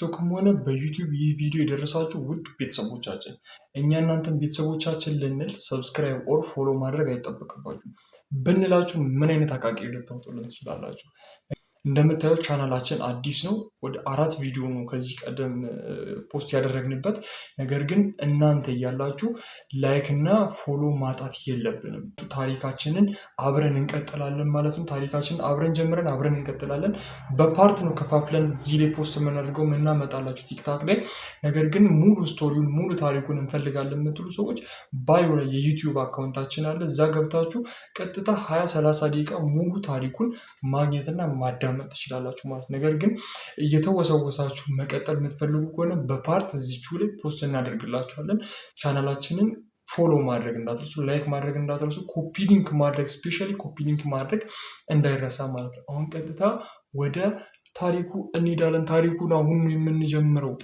በቲክቶክም ሆነ በዩቲዩብ ይህ ቪዲዮ የደረሳችሁ ውድ ቤተሰቦቻችን እኛ እናንተን ቤተሰቦቻችን ልንል ሰብስክራይብ ኦር ፎሎ ማድረግ አይጠበቅባችሁም ብንላችሁ ምን አይነት አቃቂ ልታወጡልን ትችላላችሁ? እንደምታዩት ቻናላችን አዲስ ነው። ወደ 4 ቪዲዮ ነው ከዚህ ቀደም ፖስት ያደረግንበት። ነገር ግን እናንተ እያላችሁ ላይክ እና ፎሎ ማጣት የለብንም። ታሪካችንን አብረን እንቀጥላለን ማለት ነው። ታሪካችንን አብረን ጀምረን አብረን እንቀጥላለን። በፓርት ነው ከፋፍለን እዚህ ላይ ፖስት የምናደርገው የምናመጣላችሁ ቲክታክ ላይ። ነገር ግን ሙሉ ስቶሪውን ሙሉ ታሪኩን እንፈልጋለን የምትሉ ሰዎች ባዮ ላይ የዩቲዩብ አካውንታችን አለ። እዛ ገብታችሁ ቀጥታ 20-30 ደቂቃ ሙሉ ታሪኩን ማግኘትና ማዳመጥ ትችላላችሁ ማለት። ነገር ግን እየተወሰወሳችሁ መቀጠል የምትፈልጉ ከሆነ በፓርት እዚችው ላይ ፖስት እናደርግላችኋለን። ቻናላችንን ፎሎ ማድረግ እንዳትረሱ፣ ላይክ ማድረግ እንዳትረሱ፣ ኮፒ ሊንክ ማድረግ ስፔሻሊ ኮፒ ሊንክ ማድረግ እንዳይረሳ ማለት ነው። አሁን ቀጥታ ወደ ታሪኩ እንሄዳለን። ታሪኩን አሁን ነው የምንጀምረው።